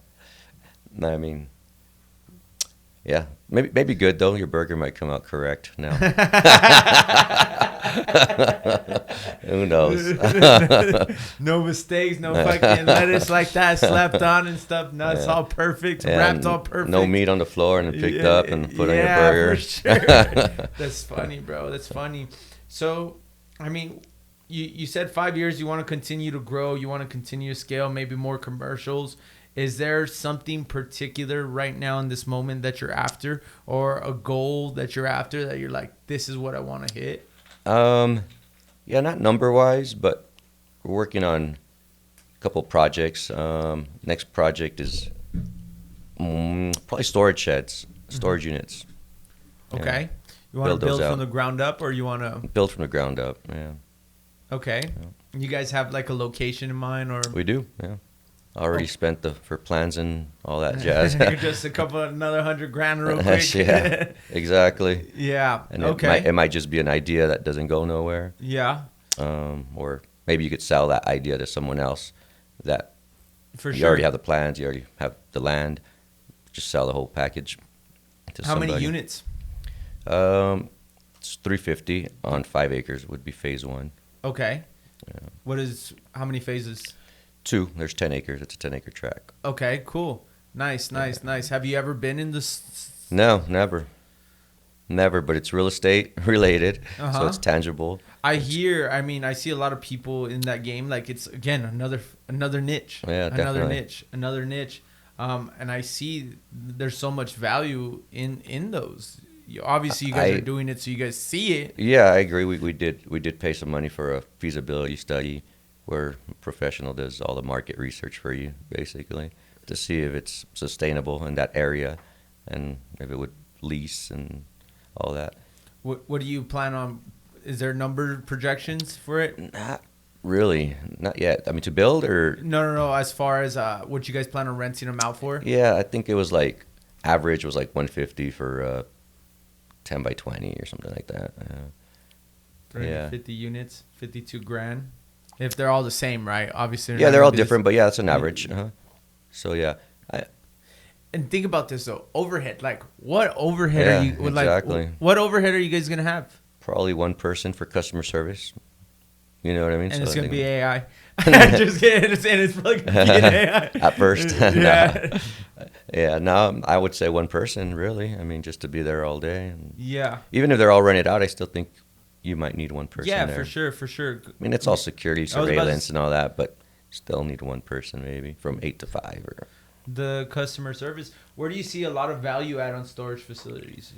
No, I mean, yeah. Maybe good, though. Your burger might come out correct now. Who knows? No mistakes, no fucking lettuce like that slapped on and stuff. No, it's Yeah. all perfect, Yeah, wrapped all perfect. No meat on the floor and then picked up and put on your Yeah, burger. for sure. That's funny, bro. That's funny. So, I mean, you said 5 years you want to continue to grow, you want to continue to scale, maybe more commercials. Is there something particular right now in this moment that you're after, or a goal that you're after that you're like, this is what I want to hit? Yeah, not number-wise, but we're working on a couple projects. Next project is probably storage sheds, storage units. Okay. Yeah. You want to Build those build from out. the ground up, or you want to? Built from the ground up, yeah. Okay. You guys have like a location in mind, or? We do, yeah. Already spent for plans and all that jazz. You're just another $100,000 real quick. Yeah, exactly. Yeah. And Okay. it might just be an idea that doesn't go nowhere. Yeah. Or maybe you could sell that idea to someone else that For you sure. already have the plans, you already have the land. Just sell the whole package to How somebody. many units? It's 350 on 5 acres would be phase 1. Okay. Yeah. How many phases? 2, there's 10 acres. It's a 10-acre track. Okay, cool. Nice. Have you ever been in this? No, never. Never, but it's real estate related, so it's tangible. I see a lot of people in that game. Like, it's, again, another niche. Yeah, definitely. Another niche. And I see there's so much value in those. Obviously, you guys are doing it so you guys see it. Yeah, I agree. We did pay some money for a feasibility study where a professional does all the market research for you, basically, to see if it's sustainable in that area and if it would lease and all that. What do you plan on? Is there number projections for it? Not really. Not yet. I mean, to build or? No. As far as what you guys plan on renting them out for? Yeah, I think it was like, average was like 150 for 10 by 20 or something like that. 350 units, $52,000. If they're all the same, right? Obviously. Yeah, they're all different, but yeah, that's an average. So yeah. And think about this though, overhead. Like, what overhead are you? Exactly. What overhead are you guys gonna have? Probably one person for customer service. You know what I mean? And it's gonna be AI. Just kidding. It's fucking AI. At first. Yeah. Yeah, no, I would say one person, really. I mean, just to be there all day. And Yeah. even if they're all rented out, I still think you might need one person Yeah, there. for sure. I mean, it's all security, about to surveillance, and all that, but still need one person maybe from 8 to 5. Or The customer service. Where do you see a lot of value add on storage facilities?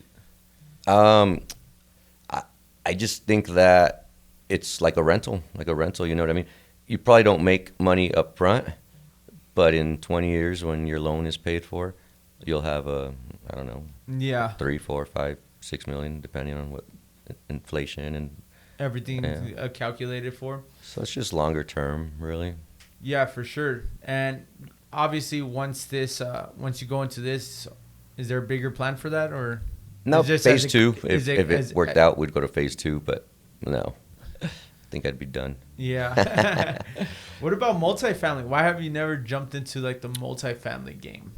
I just think that it's like a rental, you know what I mean? You probably don't make money up front, but in 20 years when your loan is paid for, you'll have I don't know, Yeah. 3, 4, 5, 6 million, depending on what inflation and Everything calculated for. so it's just longer term, really. Yeah, for sure. And obviously, once you go into this, is there a bigger plan for that, or No, is this phase as 2. is If it worked out, we'd go to phase 2, but no, I think I'd be done. Yeah. What about multifamily? Why have you never jumped into like the multifamily game?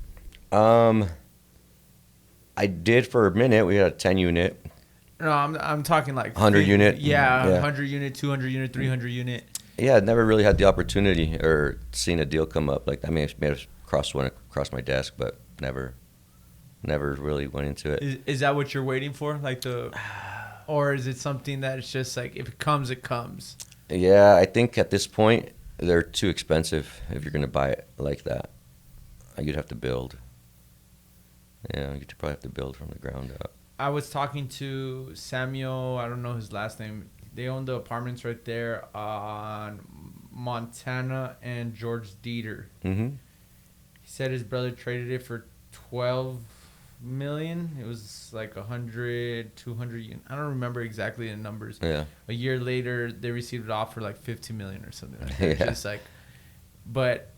I did for a minute. We had a 10 unit. No, I'm talking like 100 unit? Yeah, Yeah. 100 unit, 200 unit, 300 unit. Yeah, I'd never really had the opportunity or seen a deal come up. Like, I mean, I may have crossed one across my desk, but never really went into it. Is that what you're waiting for? Or is it something that it's just like if it comes, it comes? Yeah, I think at this point, They're too expensive if you're going to buy it like that. You'd have to build. Yeah, you'd probably have to build from the ground up. I was talking to Samuel, I don't know his last name. They own the apartments right there on Montana and George Dieter. Mm-hmm. He said his brother traded it for 12 million. It was like 100, 200. I don't remember exactly the numbers. Yeah. A year later, they received it off for like 50 million or something like that. Yeah. Just like, but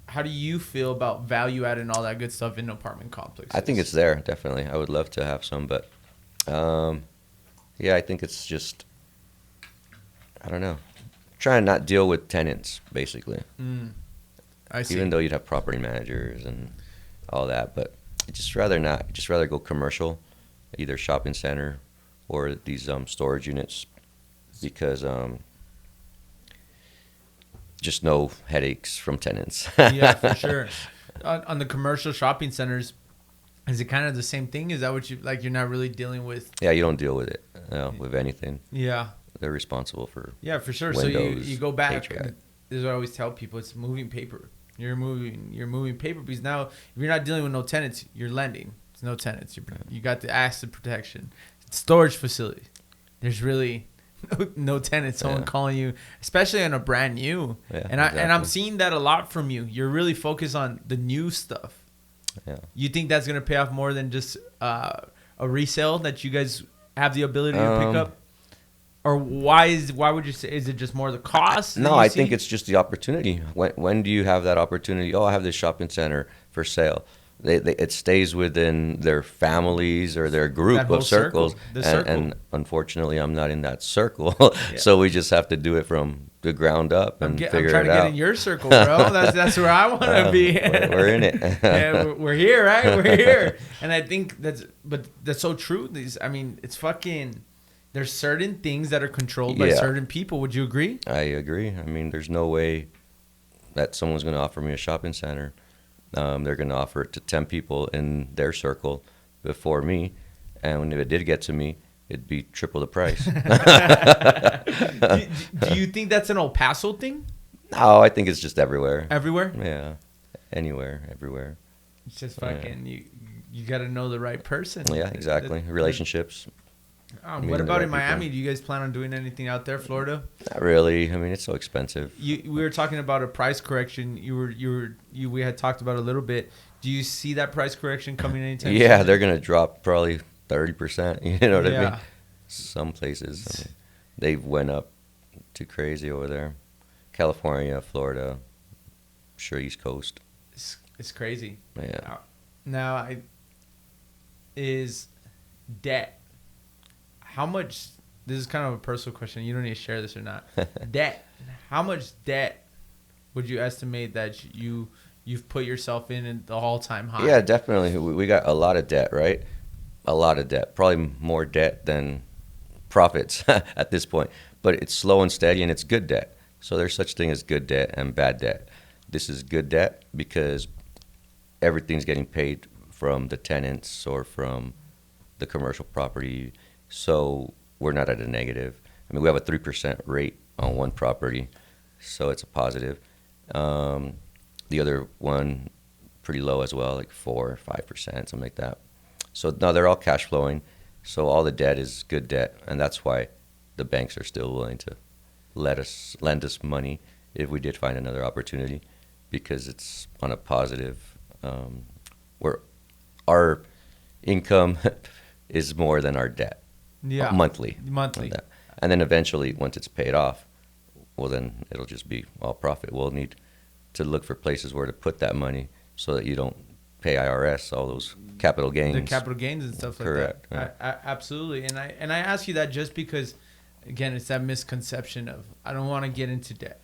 how do you feel about value add and all that good stuff in apartment complexes? I think it's there, definitely. I would love to have some, but yeah, I think it's just, I don't know, try and not deal with tenants, basically. I see. Even though you'd have property managers and all that, but I'd just rather not. I'd just rather go commercial, either shopping center or these storage units, because just no headaches from tenants. Yeah, for sure. On the commercial shopping centers, is it kind of the same thing? Is that what you like? You're not really dealing with. Yeah, you don't deal with it, with anything. Yeah. They're responsible for. Yeah, for sure. Windows, so you go back. HVAC. This is what I always tell people: it's moving paper. You're moving paper because now if you're not dealing with no tenants, you're lending. There's no tenants. You got the asset protection, storage facility. There's really no tenants. Someone calling you, especially on a brand new. Yeah, and I'm seeing that a lot from you. You're really focused on the new stuff. Yeah. You think that's gonna pay off more than just a resale that you guys have the ability to pick up? Or why would you say, is it just more the cost? No, I think it's just the opportunity. When do you have that opportunity? Oh, I have this shopping center for sale. It stays within their families or their group of circles. And unfortunately, I'm not in that circle. Yeah. So we just have to do it from the ground up and figure it out. I'm trying to get in your circle, bro. That's where I want to be. We're in it. Yeah, we're here, right? We're here. And I think that's so true. It's fucking... There's certain things that are controlled by certain people. Would you agree? I agree. I mean, there's no way that someone's going to offer me a shopping center. They're going to offer it to 10 people in their circle before me. And when it did get to me, it'd be triple the price. Do you think that's an El Paso thing? No, I think it's just everywhere. Everywhere? Yeah. Anywhere, everywhere. It's just fucking, you got to know the right person. Yeah, exactly. Relationships. What about in Miami? Do you guys plan on doing anything out there, Florida? Not really. I mean, it's so expensive. We were talking about a price correction. We had talked about a little bit. Do you see that price correction coming anytime soon? Yeah, they're gonna drop probably 30%. You know what I mean? Some places they went up too crazy over there. California, Florida, sure, East Coast. It's crazy. Yeah. Now, is debt. How much, this is kind of a personal question. You don't need to share this or not. Debt. How much debt would you estimate that you've put yourself in the all-time high? Yeah, definitely. We got a lot of debt, right? A lot of debt. Probably more debt than profits at this point. But it's slow and steady, and it's good debt. So there's such thing as good debt and bad debt. This is good debt because everything's getting paid from the tenants or from the commercial property. So we're not at a negative. I mean, we have a 3% rate on one property, so it's a positive. The other one, pretty low as well, like 4 or 5%, something like that. So no, they're all cash flowing. So all the debt is good debt, and that's why the banks are still willing to lend us money if we did find another opportunity, because it's on a positive. Where our income is more than our debt. Yeah. Monthly. And then eventually, once it's paid off, well, then it'll just be all profit. We'll need to look for places where to put that money so that you don't pay IRS all those capital gains. The capital gains and stuff like Correct, that. right. Absolutely. And I ask you that just because, again, it's that misconception of I don't want to get into debt.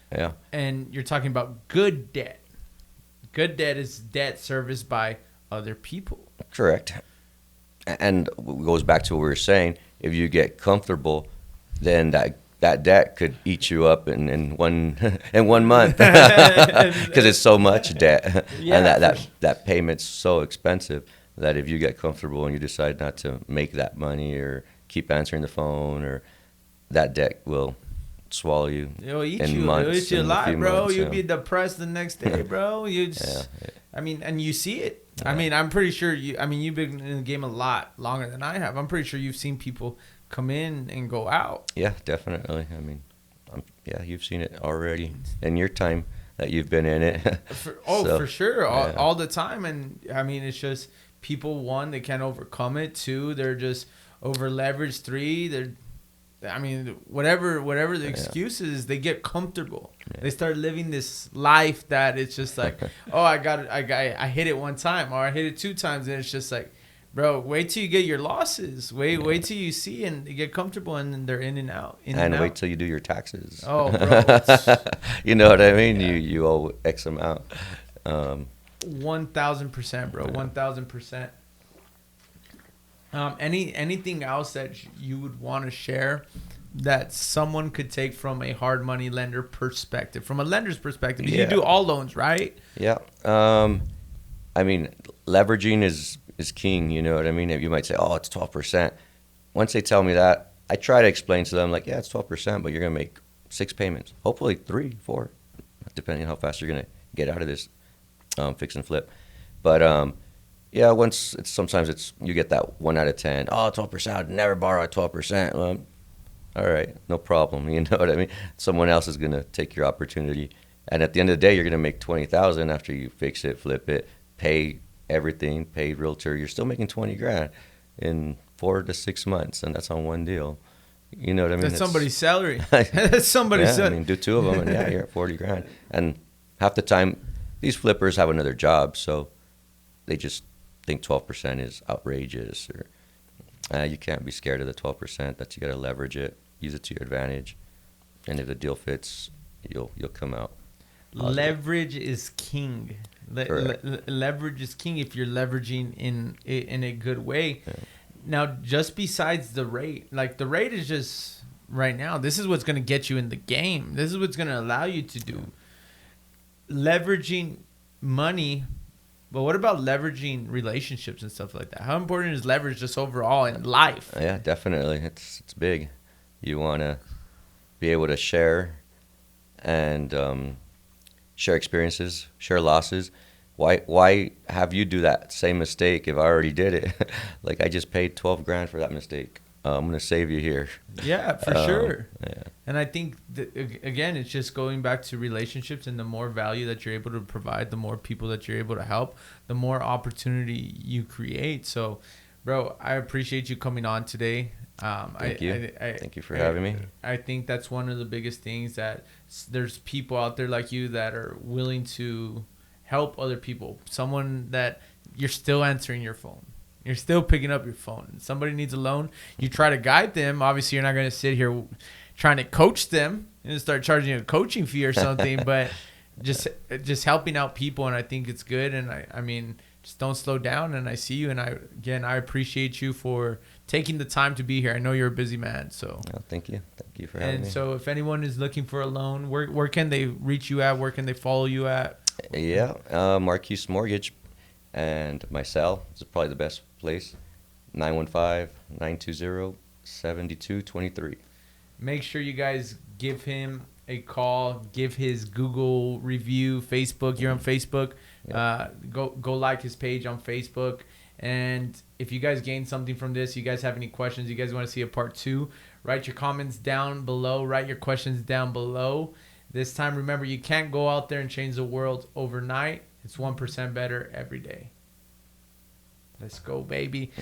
Yeah. And you're talking about good debt. Good debt is debt serviced by other people. Correct. And it goes back to what we were saying. If you get comfortable, then that debt could eat you up in one month because it's so much debt, and that payment's so expensive that if you get comfortable and you decide not to make that money or keep answering the phone, or that debt will swallow you. It'll eat in you. months, It'll eat you in a alive, few bro. months, You'll yeah. be depressed the next day, bro. You just, Yeah. I mean, and you see it. Yeah. I mean, I'm pretty sure you. I mean, you've been in the game a lot longer than I have. I'm pretty sure you've seen people come in and go out. Yeah, definitely. I mean, yeah, you've seen it already in your time that you've been in it. So, For sure, yeah. all the time. And I mean, it's just people. One, they can't overcome it. Two, they're just over leveraged. Three, I mean, whatever the excuse is, they get comfortable. Yeah. They start living this life that it's just like, oh, I hit it one time, or I hit it 2 times, and it's just like, bro, wait till you get your losses. Wait till you see and you get comfortable, and then they're in and out. And wait till you do your taxes. Oh, bro. You know what I mean? You owe X amount. 1,000%, bro. 1,000%. Anything else that you would want to share that someone could take from a hard money lender perspective, from a lender's perspective? Yeah. You do all loans, right? Yeah. I mean, leveraging is king. You know what I mean? You might say, oh, it's 12%. Once they tell me that, I try to explain to them, like, yeah, it's 12%, but you're going to make 6 payments. Hopefully 3, 4, depending on how fast you're going to get out of this fix and flip. But, yeah, sometimes you get that 1 out of 10. Oh, 12%. I'd never borrow at 12%. Well, all right, no problem. You know what I mean? Someone else is going to take your opportunity. And at the end of the day, you're going to make $20,000 after you fix it, flip it, pay everything, pay realtor. You're still making $20,000 in 4 to 6 months, and that's on one deal. You know what I mean? That's somebody's salary. That's somebody's yeah, salary. I mean, do 2 of them, and yeah, you're at $40,000. And half the time, these flippers have another job, so they just think 12% is outrageous, or you can't be scared of the 12%. That you got to leverage it, use it to your advantage, and if the deal fits, you'll come out positive. Leverage is king. Leverage is king if you're leveraging in a good way. Yeah. Now, just besides the rate, like the rate is just right now. This is what's going to get you in the game. This is what's going to allow you to do leveraging money. But what about leveraging relationships and stuff like that? How important is leverage just overall in life? Yeah, definitely. It's big. You want to be able to share and share experiences, share losses. Why have you do that same mistake if I already did it? Like, I just paid $12,000 for that mistake. I'm gonna save you here. Yeah, for sure. Yeah. And I think that, again, it's just going back to relationships, and the more value that you're able to provide, the more people that you're able to help, the more opportunity you create. So, bro, I appreciate you coming on today. Thank you. Thank you for having me. I think that's one of the biggest things, that there's people out there like you that are willing to help other people. Someone that you're still answering your phone. You're still picking up your phone. Somebody needs a loan. You try to guide them. Obviously, you're not going to sit here trying to coach them and start charging a coaching fee or something, but just helping out people. And I think it's good. And I mean, just don't slow down. And I see you. And I appreciate you for taking the time to be here. I know you're a busy man. So Thank you. Thank you for having me. And so if anyone is looking for a loan, where can they reach you at? Where can they follow you at? Yeah, Marquez Mortgage, and my cell is probably the best place, 915-920-7223. Make sure you guys give him a call, give his Google review, Facebook. You're on Facebook. Yeah. Go like his page on Facebook. And if you guys gained something from this, you guys have any questions, you guys want to see a part 2, write your comments down below, write your questions down below. This time, remember, you can't go out there and change the world overnight. It's 1% better every day. Let's go, baby.